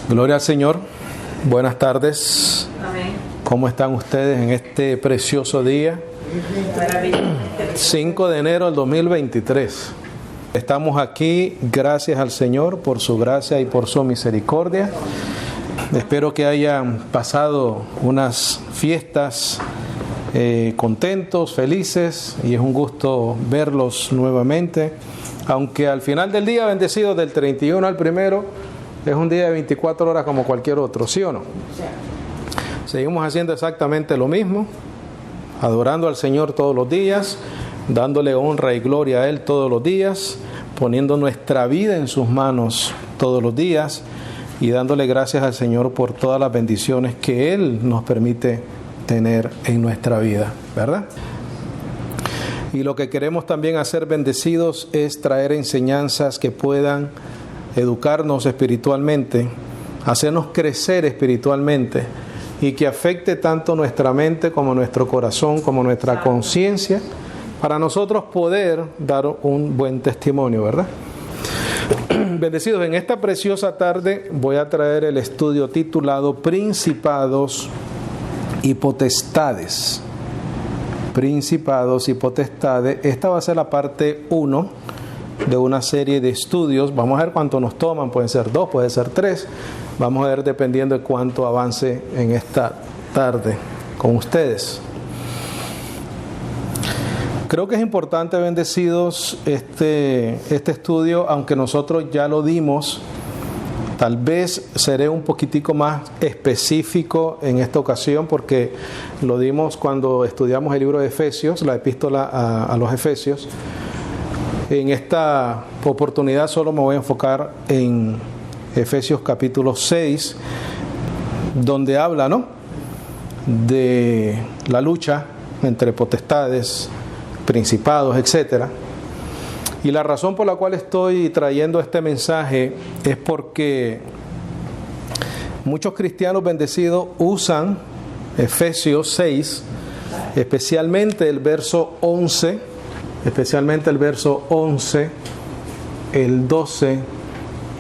Gloria al Señor. Buenas tardes. Amén. ¿Cómo están ustedes en este precioso día? 5 de enero del 2023. Estamos aquí gracias al Señor por su gracia y por su misericordia. Espero que hayan pasado unas fiestas contentos, felices, y es un gusto verlos nuevamente. Aunque al final del día, bendecidos, del 31 al 1, es un día de 24 horas como cualquier otro, ¿sí o no? Seguimos haciendo exactamente lo mismo, adorando al Señor todos los días, dándole honra y gloria a Él todos los días, poniendo nuestra vida en sus manos todos los días y dándole gracias al Señor por todas las bendiciones que Él nos permite tener en nuestra vida, ¿verdad? Y lo que queremos también hacer, bendecidos, es traer enseñanzas que puedan educarnos espiritualmente, hacernos crecer espiritualmente y que afecte tanto nuestra mente como nuestro corazón, como nuestra conciencia, para nosotros poder dar un buen testimonio, ¿verdad? Bendecidos, en esta preciosa tarde voy a traer el estudio titulado Principados y Potestades. Principados y Potestades. Esta va a ser la parte 1 de una serie de estudios. Vamos a ver cuánto nos toman, pueden ser 2, puede ser 3. Vamos a ver dependiendo de cuánto avance en esta tarde con ustedes. Creo que es importante, bendecidos, este estudio, aunque nosotros ya lo dimos. Tal vez seré un poquitico más específico en esta ocasión porque lo dimos cuando estudiamos el libro de Efesios, la epístola a los Efesios. En esta oportunidad solo me voy a enfocar en Efesios capítulo 6, donde habla, ¿no?, de la lucha entre potestades, principados, etcétera. Y la razón por la cual estoy trayendo este mensaje es porque muchos cristianos bendecidos usan Efesios 6, especialmente el verso 11, el 12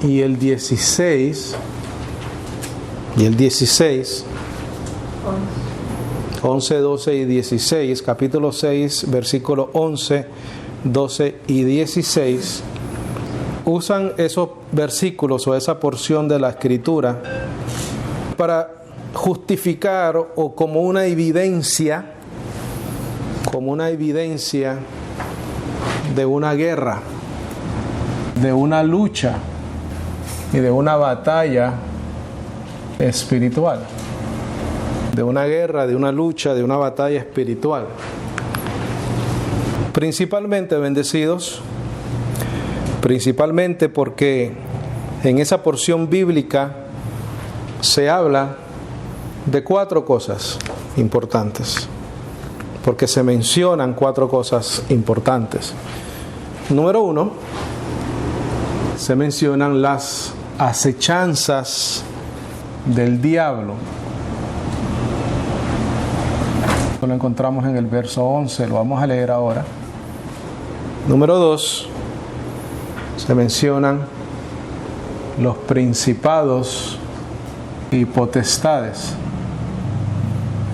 y el 16, 11, 12 y 16, capítulo 6, versículo 11, 12 y 16, usan esos versículos o esa porción de la Escritura para justificar o como una evidencia de una guerra, de una lucha y de una batalla espiritual. De una guerra, de una lucha, de una batalla espiritual. Principalmente, bendecidos, principalmente porque en esa porción bíblica se habla de 4 cosas importantes. Porque se mencionan 4 cosas importantes. Número 1, se mencionan las acechanzas del diablo. Lo encontramos en el verso 11, lo vamos a leer ahora. Número 2, se mencionan los principados y potestades.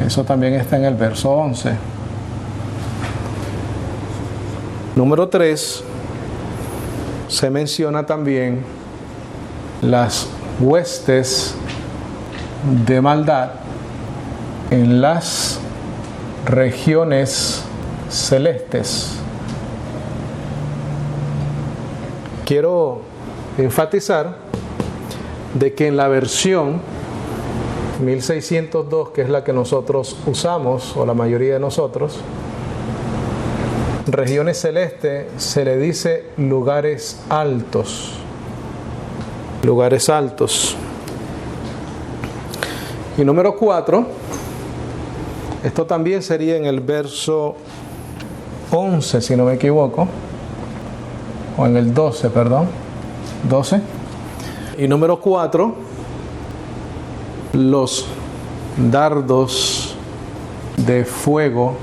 Eso también está en el verso 11. Número 3, se menciona también las huestes de maldad en las regiones celestes. Quiero enfatizar de que en la versión 1602, que es la que nosotros usamos, o la mayoría de nosotros, regiones celestes se le dice lugares altos. Lugares altos. Y número 4, esto también sería en el verso 11, si no me equivoco, o en el 12, perdón, 12. Y número 4, los dardos de fuego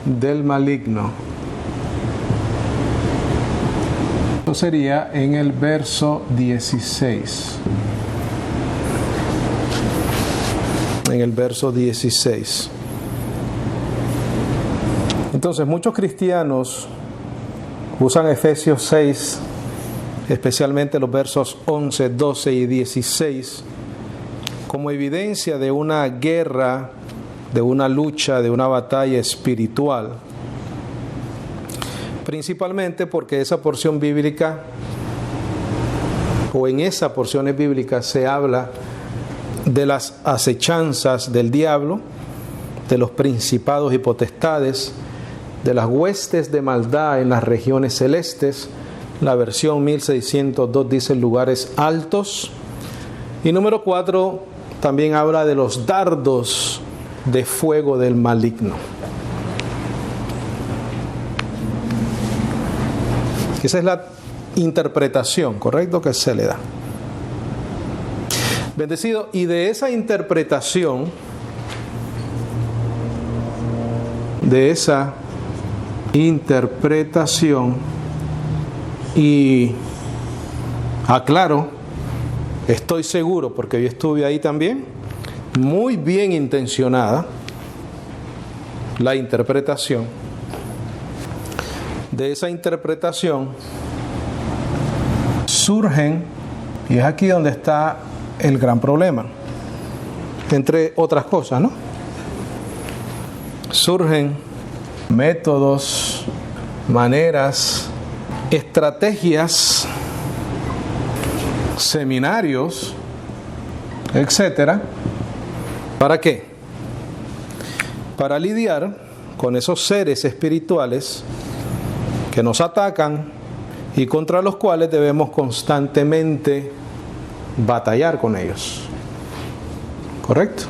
del maligno. Esto sería en el verso 16. en el verso 16. Entonces, muchos cristianos usan Efesios 6, especialmente los versos 11, 12 y 16, como evidencia de una guerra, de una lucha, de una batalla espiritual. Principalmente porque esa porción bíblica, o en esas porciones bíblicas, se habla de las acechanzas del diablo, de los principados y potestades, de las huestes de maldad en las regiones celestes. La versión 1602 dice lugares altos. Y número 4 también habla de los dardos de fuego del maligno. Esa es la interpretación, ¿correcto?, que se le da. Bendecido, y de esa interpretación, y aclaro, estoy seguro, porque yo estuve ahí también, muy bien intencionada la interpretación. De esa interpretación surgen, y es aquí donde está el gran problema, entre otras cosas, ¿no? Surgen métodos, maneras, estrategias, seminarios, etcétera. ¿Para qué? Para lidiar con esos seres espirituales que nos atacan y contra los cuales debemos constantemente batallar con ellos. ¿Correcto?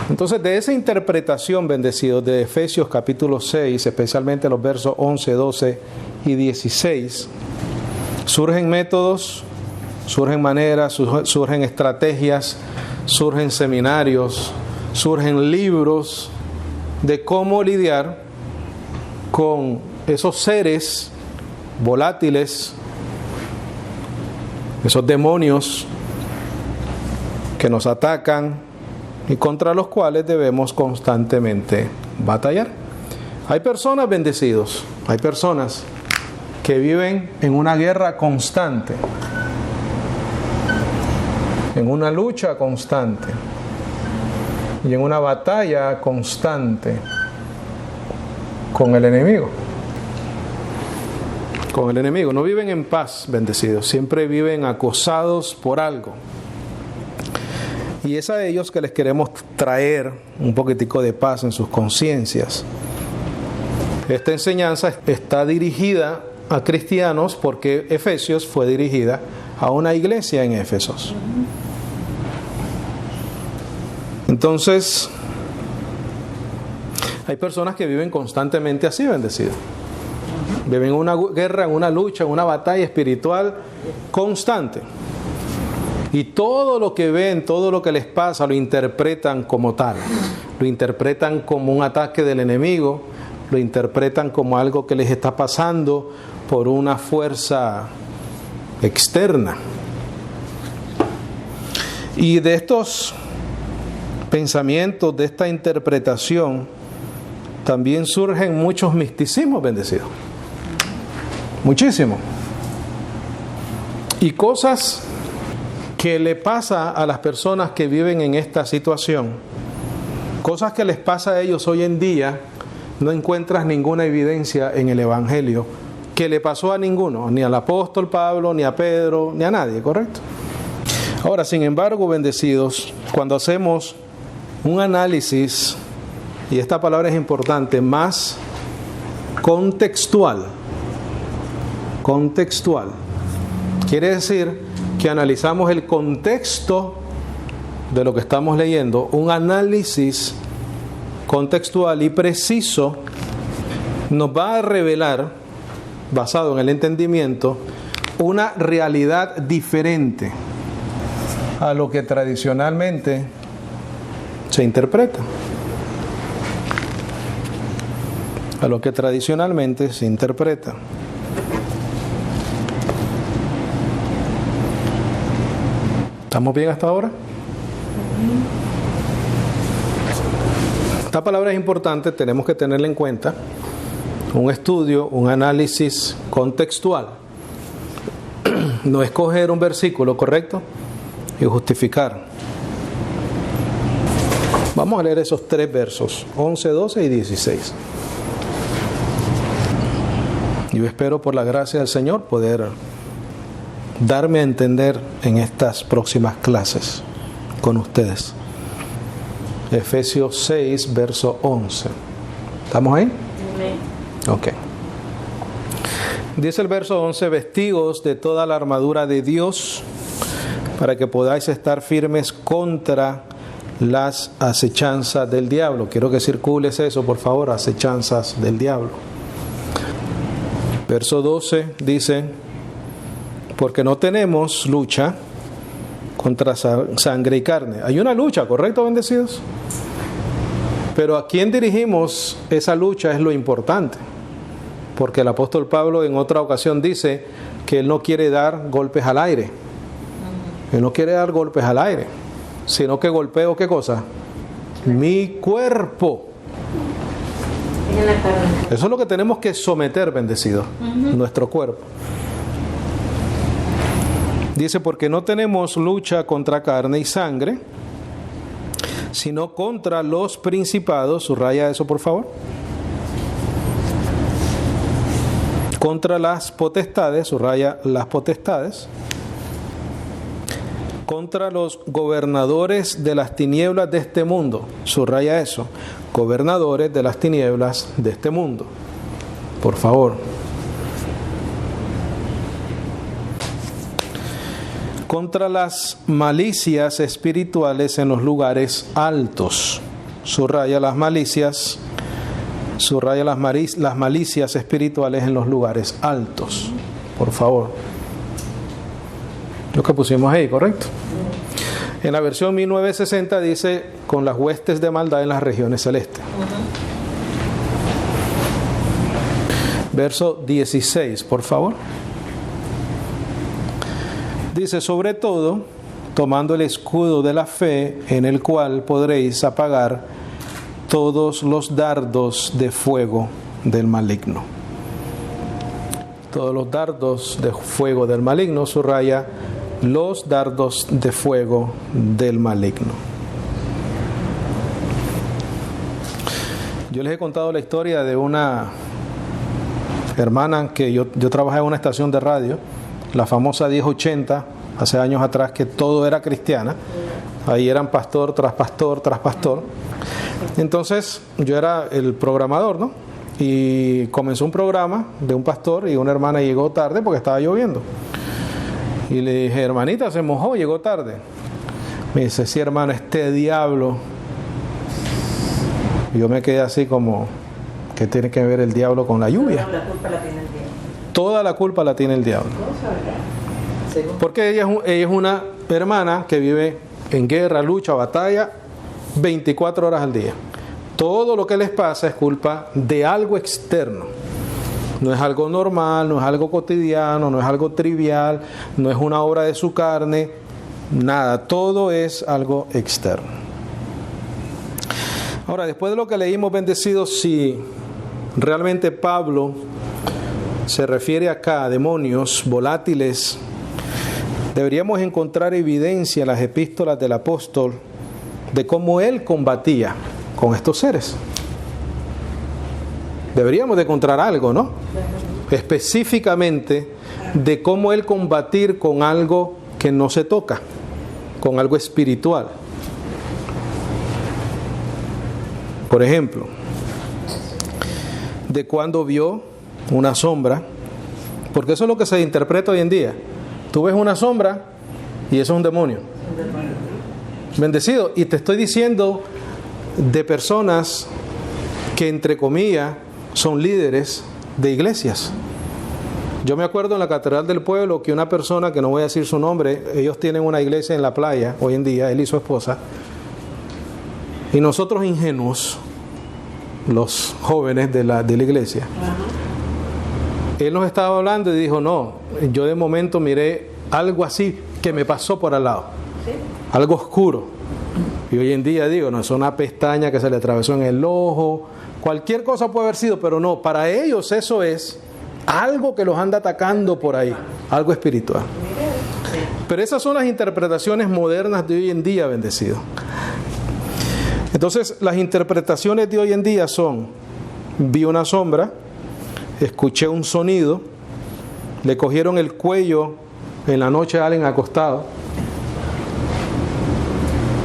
Entonces, de esa interpretación, bendecidos, de Efesios capítulo 6, especialmente los versos 11, 12 y 16, surgen métodos, surgen maneras, surgen estrategias, surgen seminarios, surgen libros de cómo lidiar con esos seres volátiles, esos demonios que nos atacan y contra los cuales debemos constantemente batallar. Hay personas, bendecidos, hay personas que viven en una guerra constante, en una lucha constante y en una batalla constante con el enemigo. Con el enemigo. No viven en paz, bendecidos. Siempre viven acosados por algo. Y es a ellos que les queremos traer un poquitico de paz en sus conciencias. Esta enseñanza está dirigida a cristianos porque Efesios fue dirigida a una iglesia en Éfesos. Entonces, hay personas que viven constantemente así, bendecidos. Viven en una guerra, en una lucha, en una batalla espiritual constante. Y todo lo que ven, todo lo que les pasa, lo interpretan como tal. Lo interpretan como un ataque del enemigo, lo interpretan como algo que les está pasando por una fuerza externa. Y de estos pensamientos, de esta interpretación, también surgen muchos misticismos, bendecidos. Muchísimo. Y cosas que le pasa a las personas que viven en esta situación, cosas que les pasa a ellos hoy en día, no encuentras ninguna evidencia en el Evangelio que le pasó a ninguno, ni al apóstol Pablo, ni a Pedro, ni a nadie, ¿correcto? Ahora, sin embargo, bendecidos, cuando hacemos un análisis, y esta palabra es importante, más contextual, quiere decir que analizamos el contexto de lo que estamos leyendo, un análisis contextual y preciso nos va a revelar, basado en el entendimiento, una realidad diferente a lo que tradicionalmente se interpreta. A lo que tradicionalmente se interpreta. ¿Estamos bien hasta ahora? Esta palabra es importante, tenemos que tenerla en cuenta. Un estudio, un análisis contextual. No escoger un versículo, ¿correcto? Y justificar. Vamos a leer esos 3 versos, 11, 12 y 16. Yo espero por la gracia del Señor poder darme a entender en estas próximas clases con ustedes. Efesios 6, verso 11. ¿Estamos ahí? Ok. Dice el verso 11, vestidos de toda la armadura de Dios, para que podáis estar firmes contra las acechanzas del diablo. Quiero que circules eso, por favor, acechanzas del diablo. Verso 12 dice, porque no tenemos lucha contra sangre y carne. Hay una lucha, ¿correcto, bendecidos? Pero a quién dirigimos esa lucha es lo importante. Porque el apóstol Pablo en otra ocasión dice que él no quiere dar golpes al aire. Él no quiere dar golpes al aire, sino que golpeo, ¿qué cosa? Mi cuerpo. Eso es lo que tenemos que someter, bendecidos, nuestro cuerpo. Dice, porque no tenemos lucha contra carne y sangre, sino contra los principados, subraya eso por favor, contra las potestades, subraya las potestades, contra los gobernadores de las tinieblas de este mundo, subraya eso, gobernadores de las tinieblas de este mundo, por favor. Contra las malicias espirituales en los lugares altos, subraya las malicias, subraya las malicias espirituales en los lugares altos, por favor. Lo que pusimos ahí, ¿correcto? En la versión 1960 dice, con las huestes de maldad en las regiones celestes. Verso 16, por favor. Dice, sobre todo, tomando el escudo de la fe, en el cual podréis apagar todos los dardos de fuego del maligno. Todos los dardos de fuego del maligno, subraya los dardos de fuego del maligno. Yo les he contado la historia de una hermana que yo trabajé en una estación de radio, la famosa 1080, hace años atrás, que todo era cristiana. Ahí eran pastor tras pastor tras pastor. Entonces yo era el programador, ¿no? Y comenzó un programa de un pastor y una hermana llegó tarde porque estaba lloviendo. Y le dije, hermanita, se mojó, llegó tarde. Me dice, sí, hermano, este diablo. Y yo me quedé así como, ¿qué tiene que ver el diablo con la lluvia? La culpa la tiene el diablo. Toda la culpa la tiene el diablo. Porque ella es una hermana que vive en guerra, lucha, batalla, 24 horas al día. Todo lo que les pasa es culpa de algo externo. No es algo normal, no es algo cotidiano, no es algo trivial, no es una obra de su carne, nada, todo es algo externo. Ahora, después de lo que leímos, bendecidos, si realmente Pablo se refiere acá a demonios volátiles, deberíamos encontrar evidencia en las epístolas del apóstol de cómo él combatía con estos seres. Deberíamos de encontrar algo, ¿no? Específicamente de cómo él combatir con algo que no se toca, con algo espiritual. Por ejemplo, de cuando vio una sombra, porque eso es lo que se interpreta hoy en día. Tú ves una sombra y eso es un demonio. Bendecido. Y te estoy diciendo de personas que, entre comillas, son líderes de iglesias. Yo me acuerdo en la Catedral del Pueblo que una persona, que no voy a decir su nombre, ellos tienen una iglesia en la playa hoy en día, él y su esposa, y nosotros ingenuos, los jóvenes de la iglesia, él nos estaba hablando y dijo, no, yo de momento miré algo así que me pasó por al lado, algo oscuro. Y hoy en día digo, no es una pestaña que se le atravesó en el ojo, cualquier cosa puede haber sido, pero no, para ellos eso es algo que los anda atacando por ahí, algo espiritual. Pero esas son las interpretaciones modernas de hoy en día, bendecido. Entonces, las interpretaciones de hoy en día son: vi una sombra, escuché un sonido, le cogieron el cuello en la noche a alguien acostado,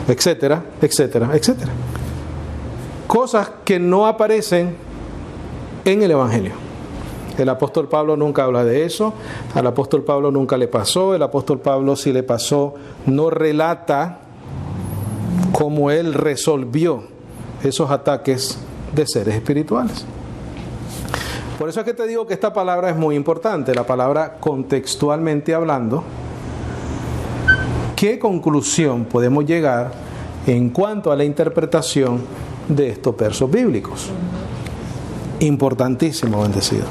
etcétera, etcétera, etcétera. Cosas que no aparecen en el Evangelio. El apóstol Pablo nunca habla de eso, al apóstol Pablo nunca le pasó, el apóstol Pablo, si le pasó, no relata cómo él resolvió esos ataques de seres espirituales. Por eso es que te digo que esta palabra es muy importante, la palabra contextualmente hablando. ¿Qué conclusión podemos llegar en cuanto a la interpretación de estos versos bíblicos? Importantísimo, bendecido.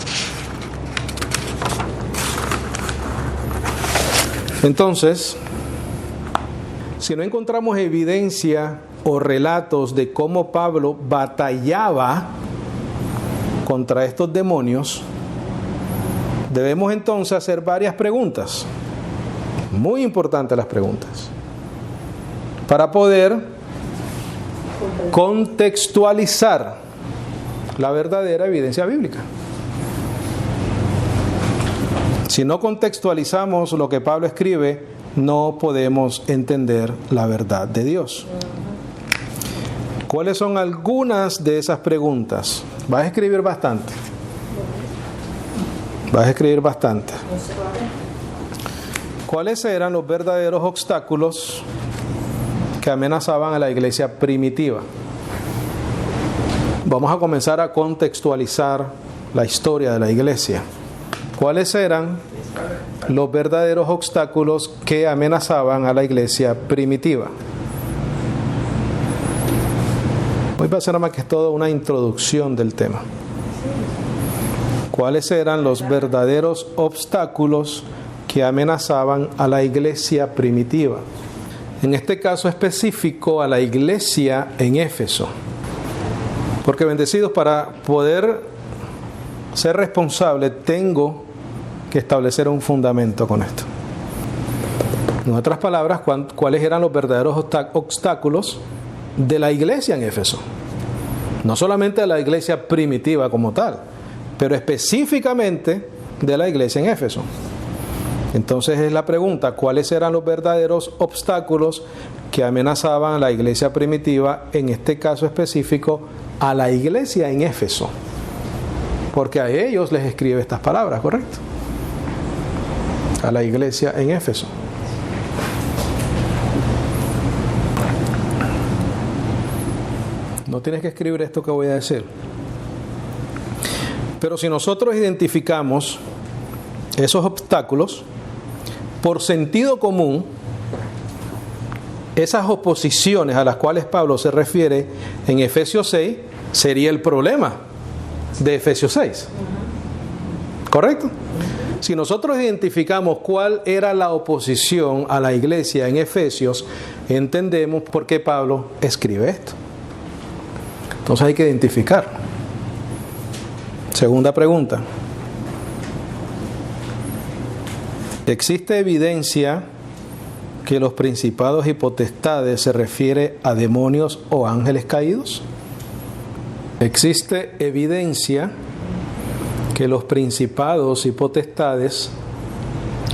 Entonces, si no encontramos evidencia o relatos de cómo Pablo batallaba contra estos demonios, debemos entonces hacer varias preguntas. Muy importantes las preguntas, para poder contextualizar la verdadera evidencia bíblica. Si no contextualizamos lo que Pablo escribe, no podemos entender la verdad de Dios. ¿Cuáles son algunas de esas preguntas? Vas a escribir bastante. Vas a escribir bastante. ¿Cuáles eran los verdaderos obstáculos que amenazaban a la iglesia primitiva? Vamos a comenzar a contextualizar la historia de la iglesia. ¿Cuáles eran los verdaderos obstáculos que amenazaban a la iglesia primitiva? Voy a hacer más que todo una introducción del tema. ¿Cuáles eran los verdaderos obstáculos que amenazaban a la iglesia primitiva? En este caso específico, a la iglesia en Éfeso. Porque, bendecidos, para poder ser responsable, tengo que establecer un fundamento con esto. En otras palabras, ¿cuáles eran los verdaderos obstáculos de la iglesia en Éfeso? No solamente de la iglesia primitiva como tal, pero específicamente de la iglesia en Éfeso. Entonces es la pregunta: ¿cuáles eran los verdaderos obstáculos que amenazaban a la iglesia primitiva, en este caso específico a la iglesia en Éfeso? Porque a ellos les escribe estas palabras, ¿correcto? A la iglesia en Éfeso. No tienes que escribir esto que voy a decir. Pero si nosotros identificamos esos obstáculos, por sentido común, esas oposiciones a las cuales Pablo se refiere en Efesios 6 sería el problema de Efesios 6. ¿Correcto? Si nosotros identificamos cuál era la oposición a la iglesia en Efesios, entendemos por qué Pablo escribe esto. Entonces hay que identificar. Segunda pregunta: ¿existe evidencia que los principados y potestades se refiere a demonios o ángeles caídos? ¿Existe evidencia que los principados y potestades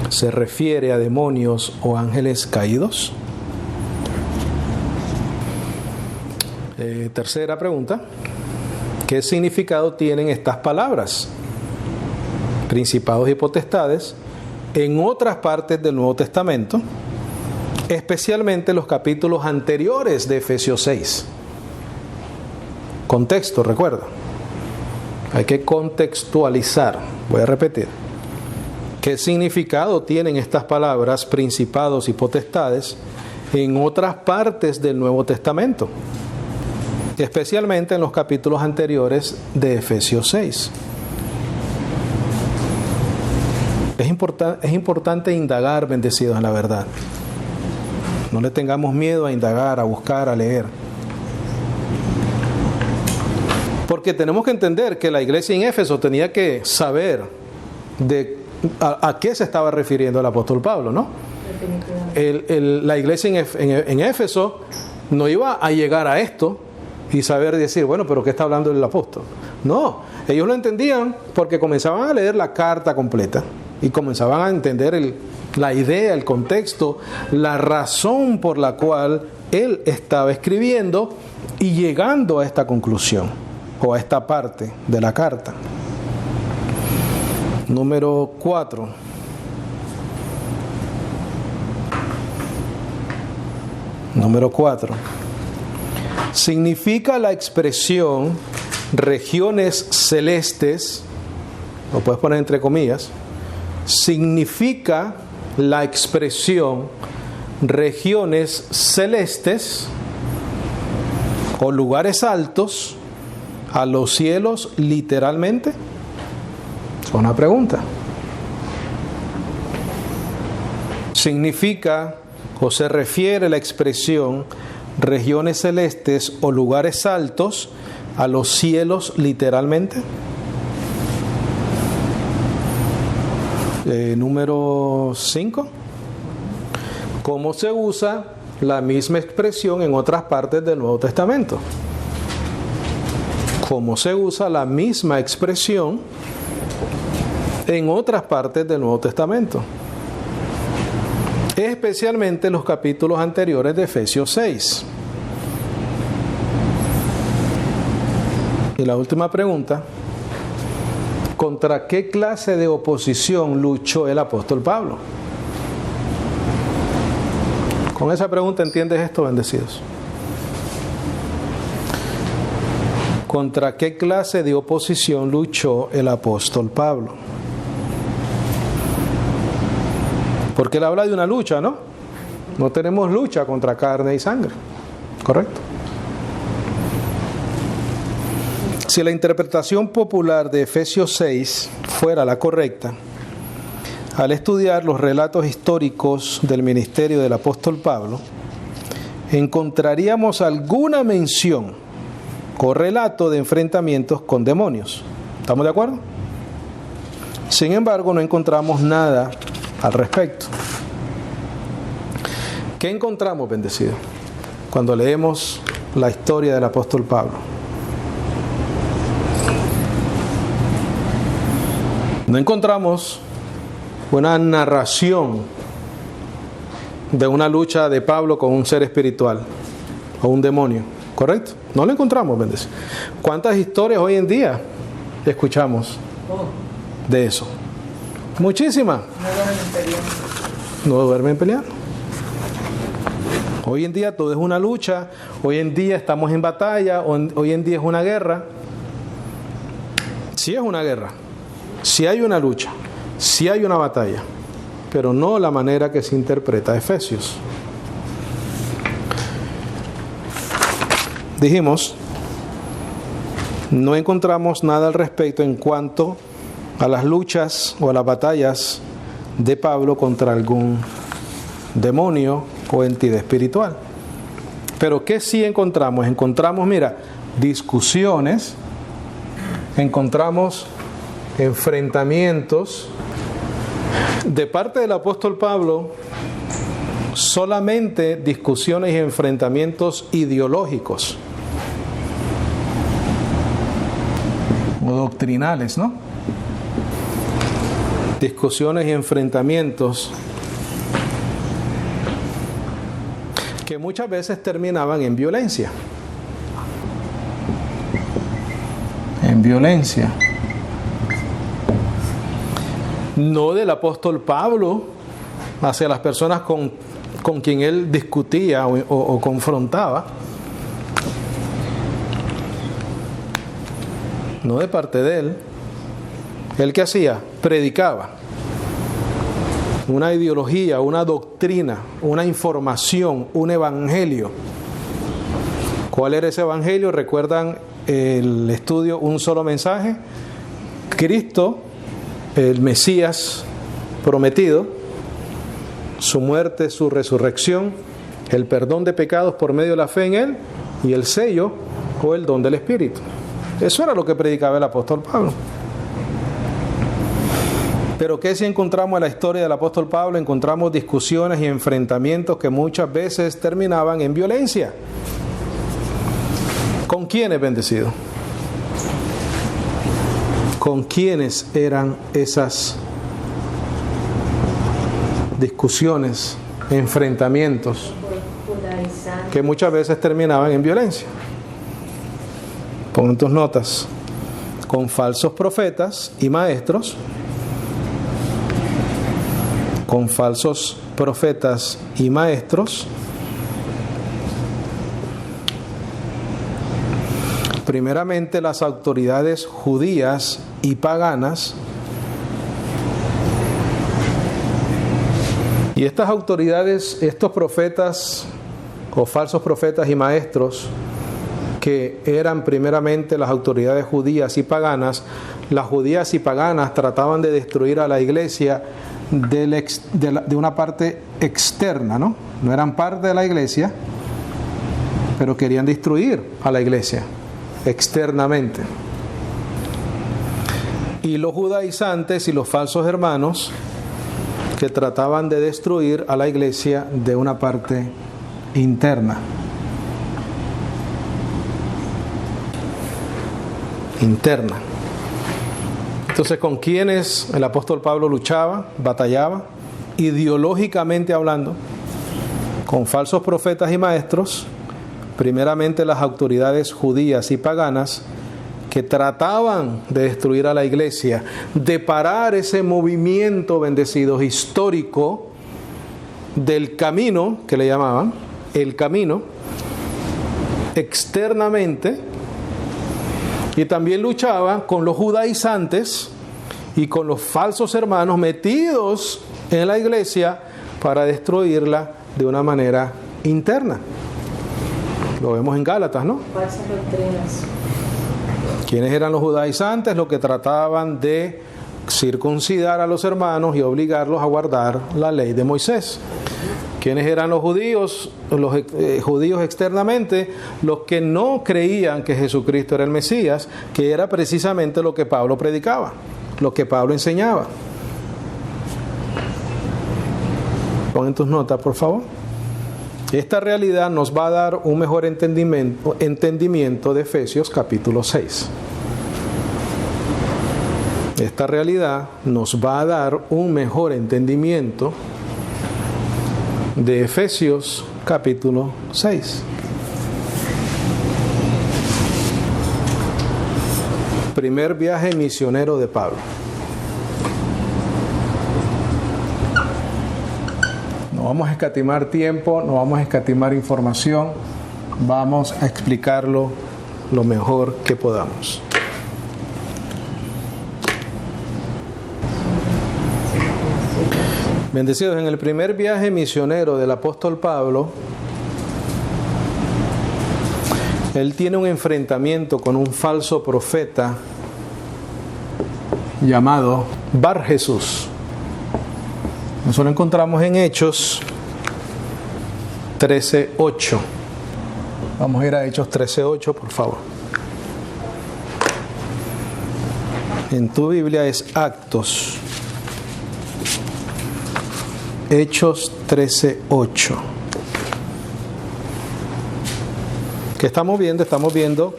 se refiere a demonios o ángeles caídos? Tercera pregunta: ¿qué significado tienen estas palabras, principados y potestades, en otras partes del Nuevo Testamento, especialmente los capítulos anteriores de Efesios 6? Contexto, recuerda. Hay que contextualizar. Voy a repetir. ¿Qué significado tienen estas palabras, principados y potestades, en otras partes del Nuevo Testamento, especialmente en los capítulos anteriores de Efesios 6? Es importante indagar, bendecidos, en la verdad. No le tengamos miedo a indagar, a buscar, a leer. Porque tenemos que entender que la iglesia en Éfeso tenía que saber a qué se estaba refiriendo el apóstol Pablo, ¿no? La iglesia en Éfeso no iba a llegar a esto y saber decir, bueno, pero ¿qué está hablando el apóstol? No, ellos lo entendían porque comenzaban a leer la carta completa y comenzaban a entender la idea, el contexto, la razón por la cual él estaba escribiendo y llegando a esta conclusión o a esta parte de la carta. Número 4. Número 4. Significa la expresión regiones celestes, lo puedes poner entre comillas, significa la expresión regiones celestes o lugares altos a los cielos literalmente. Es una pregunta. Significa o se refiere la expresión regiones celestes o lugares altos a los cielos literalmente. Número 5. ¿Cómo se usa la misma expresión en otras partes del Nuevo Testamento? ¿Cómo se usa la misma expresión en otras partes del Nuevo Testamento? Especialmente los capítulos anteriores de Efesios 6. Y la última pregunta: ¿contra qué clase de oposición luchó el apóstol Pablo? Con esa pregunta entiendes esto, bendecidos. ¿Contra qué clase de oposición luchó el apóstol Pablo? Porque él habla de una lucha, ¿no? No tenemos lucha contra carne y sangre, ¿correcto? Si la interpretación popular de Efesios 6 fuera la correcta, al estudiar los relatos históricos del ministerio del apóstol Pablo, encontraríamos alguna mención o relato de enfrentamientos con demonios. ¿Estamos de acuerdo? Sin embargo, no encontramos nada al respecto. ¿Qué encontramos, bendecido, cuando leemos la historia del apóstol Pablo? No encontramos una narración de una lucha de Pablo con un ser espiritual o un demonio, ¿correcto? No lo encontramos, bendecido. ¿Cuántas historias hoy en día escuchamos de eso? Muchísimas. No duermen peleando. Hoy en día todo es una lucha. Hoy en día estamos en batalla. Hoy en día es una guerra. Sí es una guerra. Sí hay una lucha. Sí hay una batalla. Pero no la manera que se interpreta Efesios. Dijimos, no encontramos nada al respecto en cuanto a las luchas o a las batallas de Pablo contra algún demonio o entidad espiritual. Pero ¿qué sí encontramos? Encontramos, mira, discusiones, encontramos enfrentamientos de parte del apóstol Pablo, solamente discusiones y enfrentamientos ideológicos o doctrinales, ¿no? Discusiones y enfrentamientos que muchas veces terminaban en violencia. En violencia. No del apóstol Pablo hacia las personas con quien él discutía o confrontaba. No de parte de él. ¿Él qué hacía? Predicaba una ideología, una doctrina, una información, un evangelio. ¿Cuál era ese evangelio? ¿Recuerdan el estudio Un Solo Mensaje? Cristo, el Mesías prometido, su muerte, su resurrección, el perdón de pecados por medio de la fe en Él y el sello o el don del Espíritu. Eso era lo que predicaba el apóstol Pablo. Pero ¿qué si encontramos en la historia del apóstol Pablo? Encontramos discusiones y enfrentamientos que muchas veces terminaban en violencia. ¿Con quiénes, bendecido? ¿Con quiénes eran esas discusiones, enfrentamientos que muchas veces terminaban en violencia? Pon en tus notas: con falsos profetas y maestros, con falsos profetas y maestros. Primeramente, las autoridades judías y paganas. Y estas autoridades, estos profetas o falsos profetas y maestros, que eran primeramente las autoridades judías y paganas, las judías y paganas trataban de destruir a la iglesia de una parte externa, ¿no? No eran parte de la iglesia, pero querían destruir a la iglesia externamente. Y los judaizantes y los falsos hermanos, que trataban de destruir a la iglesia de una parte interna. Interna. Entonces, ¿con quiénes el apóstol Pablo luchaba, batallaba? Ideológicamente hablando, con falsos profetas y maestros, primeramente las autoridades judías y paganas, que trataban de destruir a la iglesia, de parar ese movimiento, bendecido, histórico del camino, que le llamaban, el camino, externamente. Y también luchaba con los judaizantes y con los falsos hermanos metidos en la iglesia para destruirla de una manera interna. Lo vemos en Gálatas, ¿no? Falsas doctrinas. ¿Quiénes eran los judaizantes? Los que trataban de circuncidar a los hermanos y obligarlos a guardar la ley de Moisés. ¿Quiénes eran los judíos? Los judíos externamente, los que no creían que Jesucristo era el Mesías, que era precisamente lo que Pablo predicaba, lo que Pablo enseñaba. Pon en tus notas, por favor. Esta realidad nos va a dar un mejor entendimiento de Efesios capítulo 6. Esta realidad nos va a dar un mejor entendimiento de Efesios capítulo 6. Primer viaje misionero de Pablo. No vamos a escatimar tiempo, no vamos a escatimar información, vamos a explicarlo lo mejor que podamos. Bendecidos, en el primer viaje misionero del apóstol Pablo, él tiene un enfrentamiento con un falso profeta llamado Bar Jesús. Eso lo encontramos en Hechos 13:8. Vamos a ir a Hechos 13:8, por favor. En tu Biblia es Actos. Hechos 13:8. ¿Qué estamos viendo? Estamos viendo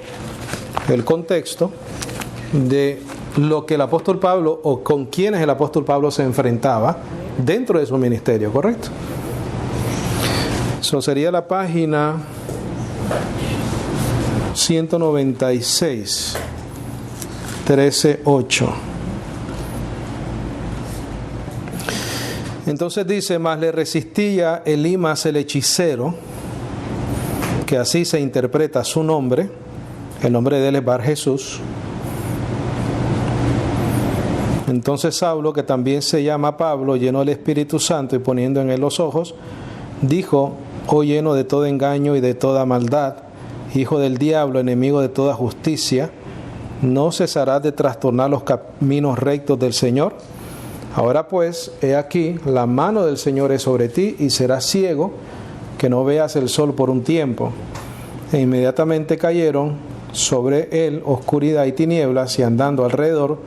el contexto de lo que el apóstol Pablo, o con quienes el apóstol Pablo se enfrentaba dentro de su ministerio, ¿correcto? Eso sería la página 196, 13:8. Entonces dice: mas le resistía Elimas el hechicero, que así se interpreta su nombre, el nombre de él es Bar Jesús. Entonces Saulo, que también se llama Pablo, lleno del Espíritu Santo y poniendo en él los ojos, dijo: oh lleno de todo engaño y de toda maldad, hijo del diablo, enemigo de toda justicia, ¿no cesarás de trastornar los caminos rectos del Señor? Ahora pues, he aquí, la mano del Señor es sobre ti y serás ciego, que no veas el sol por un tiempo. E inmediatamente cayeron sobre él oscuridad y tinieblas, y andando alrededor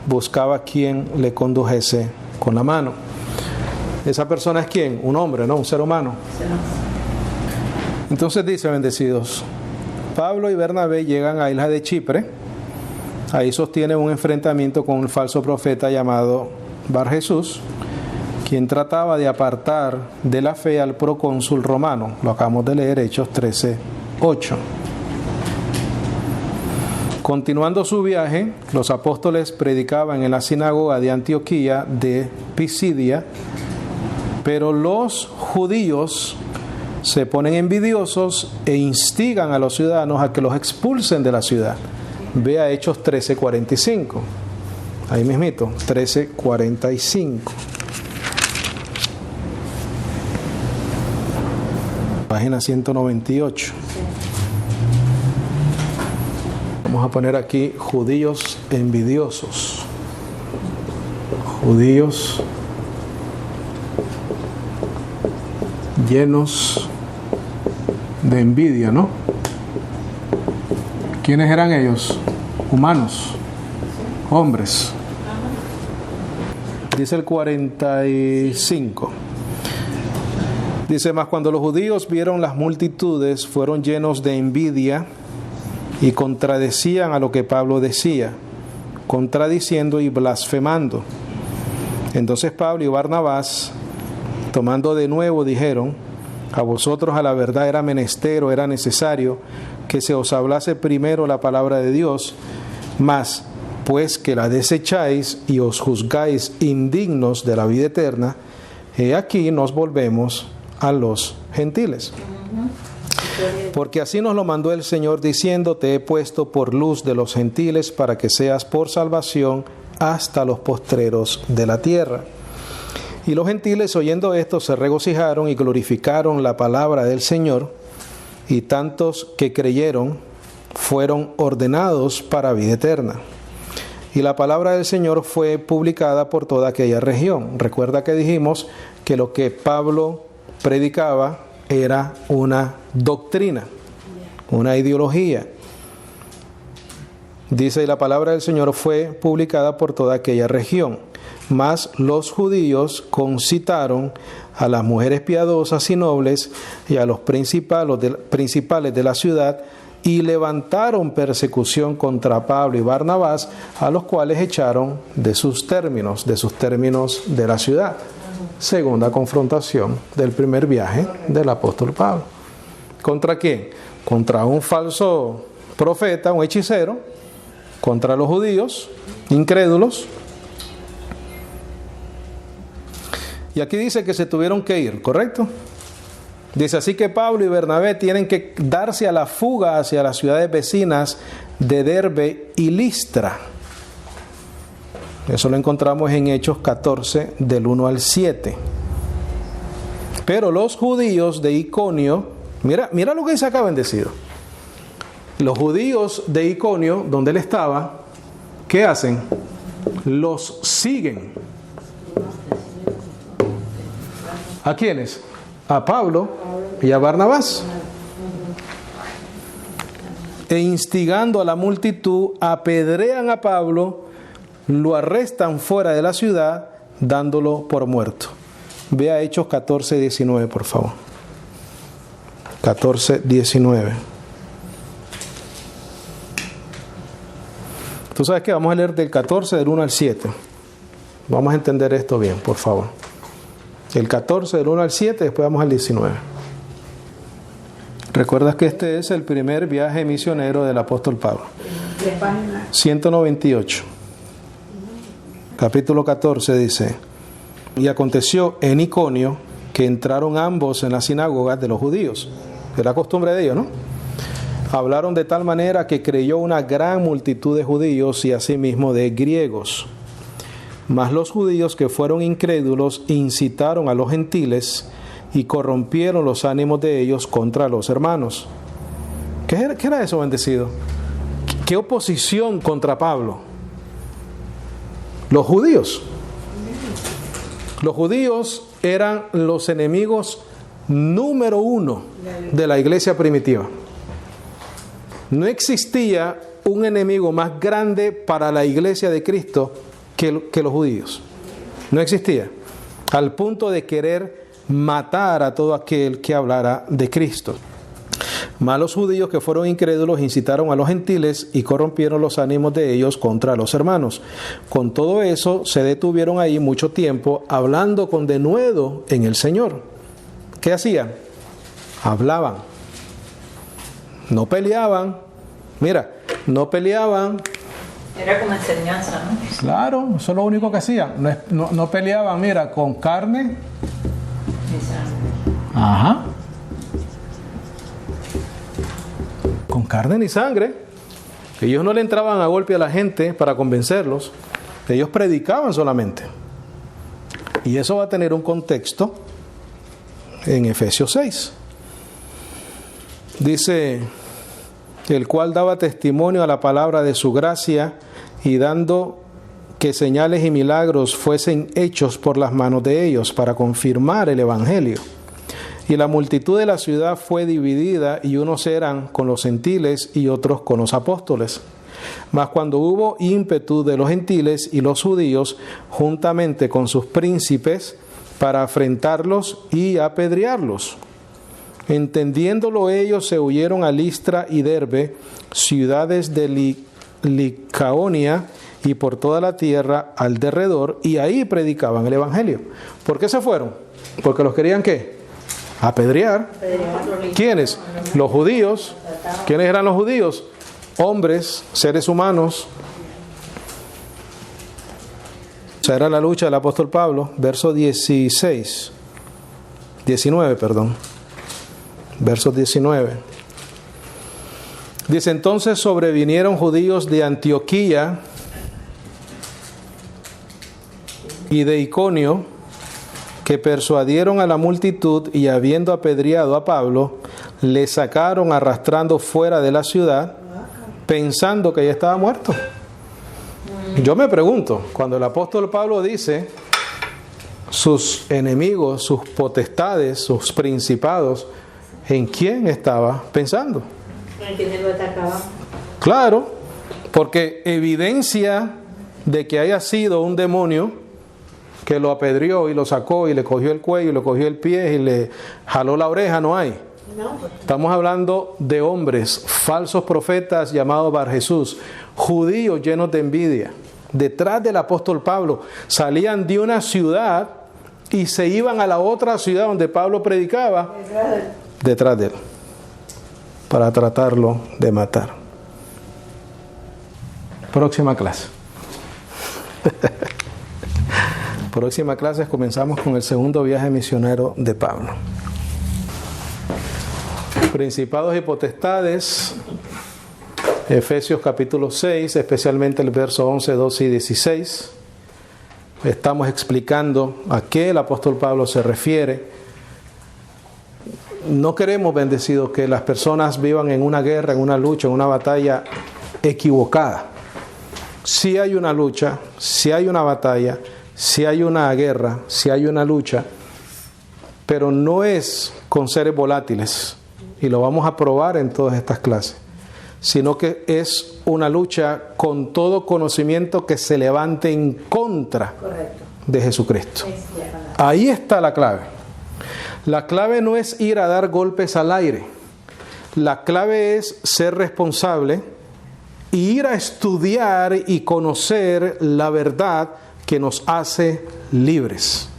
buscaba quien le condujese con la mano. ¿Esa persona es quién? Un hombre, ¿no? Un ser humano. Entonces dice, bendecidos, Pablo y Bernabé llegan a isla de Chipre. Ahí sostienen un enfrentamiento con un falso profeta llamado Bar Jesús, quien trataba de apartar de la fe al procónsul romano. Lo acabamos de leer, Hechos 13:8. Continuando su viaje, los apóstoles predicaban en la sinagoga de Antioquía de Pisidia, pero los judíos se ponen envidiosos e instigan a los ciudadanos a que los expulsen de la ciudad. Vea Hechos 13:45. Ahí mismito, 13:45. Página 198. Vamos a poner aquí judíos envidiosos. Judíos llenos de envidia, ¿no? ¿Quiénes eran ellos? Humanos, hombres. Dice el 45. Dice, mas cuando los judíos vieron las multitudes, fueron llenos de envidia y contradecían a lo que Pablo decía, contradiciendo y blasfemando. Entonces Pablo y Barnabás, tomando de nuevo, dijeron, a vosotros a la verdad era menester o era necesario que se os hablase primero la palabra de Dios, mas pues que la desecháis y os juzgáis indignos de la vida eterna, he aquí nos volvemos a los gentiles. Porque así nos lo mandó el Señor diciendo, te he puesto por luz de los gentiles para que seas por salvación hasta los postreros de la tierra. Y los gentiles oyendo esto se regocijaron y glorificaron la palabra del Señor, y tantos que creyeron fueron ordenados para vida eterna. Y la palabra del Señor fue publicada por toda aquella región. Recuerda que dijimos que lo que Pablo predicaba era una doctrina, una ideología. Dice, y la palabra del Señor fue publicada por toda aquella región. Mas los judíos concitaron a las mujeres piadosas y nobles y a los principales de la ciudad, y levantaron persecución contra Pablo y Barnabás, a los cuales echaron de sus términos de la ciudad. Segunda confrontación del primer viaje del apóstol Pablo. ¿Contra quién? Contra un falso profeta, un hechicero, contra los judíos incrédulos. Y aquí dice que se tuvieron que ir, ¿correcto? Dice, así que Pablo y Bernabé tienen que darse a la fuga hacia las ciudades vecinas de Derbe y Listra. Eso lo encontramos en Hechos 14, del 1 al 7. Pero los judíos de Iconio, mira lo que dice acá, bendecido. Los judíos de Iconio, donde él estaba, ¿qué hacen? Los siguen. ¿A quiénes? A Pablo y a Barnabás. E instigando a la multitud, apedrean a Pablo, lo arrestan fuera de la ciudad, dándolo por muerto. Vea Hechos 14:19, por favor. 14:19. Tú sabes que vamos a leer del 14, del 1 al 7. Vamos a entender esto bien, por favor. El 14 del 1 al 7, después vamos al 19. Recuerdas que este es el primer viaje misionero del apóstol Pablo. 198. Capítulo 14 dice, y aconteció en Iconio que entraron ambos en las sinagogas de los judíos. Era costumbre de ellos, ¿no? Hablaron de tal manera que creyó una gran multitud de judíos y asimismo de griegos. Mas los judíos que fueron incrédulos incitaron a los gentiles y corrompieron los ánimos de ellos contra los hermanos. ¿Qué era eso, bendecido? ¿Qué oposición contra Pablo? Los judíos. Los judíos eran los enemigos número uno de la iglesia primitiva. No existía un enemigo más grande para la iglesia de Cristo que los judíos. No existía. Al punto de querer matar a todo aquel que hablara de Cristo. Mas los judíos, que fueron incrédulos, incitaron a los gentiles y corrompieron los ánimos de ellos contra los hermanos. Con todo eso se detuvieron ahí mucho tiempo, hablando con denuedo en el Señor. ¿Qué hacían? Hablaban. No peleaban. Mira, no peleaban. Era como enseñanza, ¿no? Claro, eso es lo único que hacían. No peleaban, mira, con carne. Ajá. Con carne ni sangre. Ellos no le entraban a golpe a la gente para convencerlos. Ellos predicaban solamente. Y eso va a tener un contexto en Efesios 6. Dice, el cual daba testimonio a la palabra de su gracia, y dando que señales y milagros fuesen hechos por las manos de ellos para confirmar el evangelio. Y la multitud de la ciudad fue dividida, y unos eran con los gentiles y otros con los apóstoles. Mas cuando hubo ímpetu de los gentiles y los judíos, juntamente con sus príncipes, para afrentarlos y apedrearlos, entendiéndolo ellos, se huyeron a Listra y Derbe, ciudades de Licaonia, y por toda la tierra al derredor, y ahí predicaban el evangelio. ¿Por qué se fueron? Porque los querían ¿qué? Apedrear. ¿Quiénes? Los judíos. ¿Quiénes eran los judíos? Hombres, seres humanos. O sea, era la lucha del apóstol Pablo, verso 19, verso 19. Dice, entonces sobrevinieron judíos de Antioquía y de Iconio, que persuadieron a la multitud, y habiendo apedreado a Pablo, le sacaron arrastrando fuera de la ciudad, pensando que ya estaba muerto. Yo me pregunto, cuando el apóstol Pablo dice, sus enemigos, sus potestades, sus principados, ¿en quién estaba pensando? ¿En quién lo atacaba? Claro, porque evidencia de que haya sido un demonio que lo apedreó y lo sacó y le cogió el cuello y le cogió el pie y le jaló la oreja, no hay. Estamos hablando de hombres, falsos profetas llamados Bar Jesús, judíos llenos de envidia. Detrás del apóstol Pablo, salían de una ciudad y se iban a la otra ciudad donde Pablo predicaba, detrás de él, para tratarlo de matar. Próxima clase. Próxima clase comenzamos con el segundo viaje misionero de Pablo. Principados y potestades, Efesios capítulo 6, especialmente el verso 11, 12 y 16. Estamos explicando a qué el apóstol Pablo se refiere. No queremos, bendecidos, que las personas vivan en una guerra, en una lucha, en una batalla equivocada. Si hay una lucha, si hay una batalla, si hay una guerra, si hay una lucha, pero no es con seres volátiles, y lo vamos a probar en todas estas clases, sino que es una lucha con todo conocimiento que se levante en contra de Jesucristo. Ahí está la clave. La clave no es ir a dar golpes al aire. La clave es ser responsable e ir a estudiar y conocer la verdad que nos hace libres.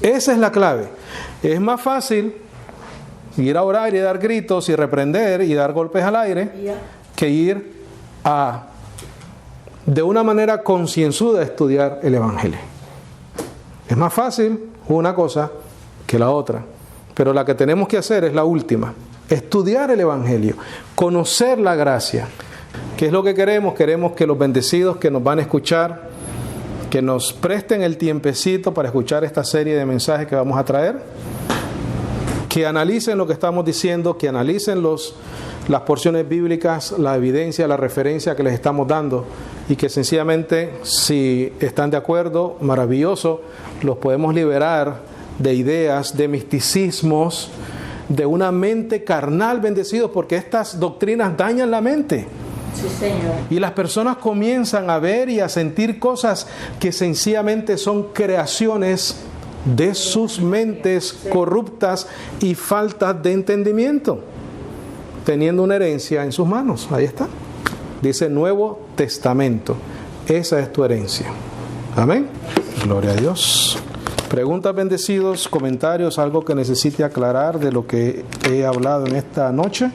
Esa es la clave. Es más fácil ir a orar y dar gritos y reprender y dar golpes al aire que ir a, de una manera concienzuda, estudiar el evangelio. Es más fácil una cosa que la otra, pero la que tenemos que hacer es la última: estudiar el evangelio, conocer la gracia. ¿Qué es lo que queremos? Queremos que los bendecidos que nos van a escuchar, que nos presten el tiempecito para escuchar esta serie de mensajes que vamos a traer, que analicen lo que estamos diciendo, que analicen las porciones bíblicas, la evidencia, la referencia que les estamos dando, y que sencillamente, si están de acuerdo, maravilloso, los podemos liberar de ideas, de misticismos, de una mente carnal, bendecidos, porque estas doctrinas dañan la mente. Sí, Señor. Y las personas comienzan a ver y a sentir cosas que sencillamente son creaciones de sus mentes corruptas y faltas de entendimiento, teniendo una herencia en sus manos. Ahí está. Dice Nuevo Testamento. Esa es tu herencia. Amén. Gloria a Dios. Preguntas, bendecidos, comentarios, algo que necesite aclarar de lo que he hablado en esta noche.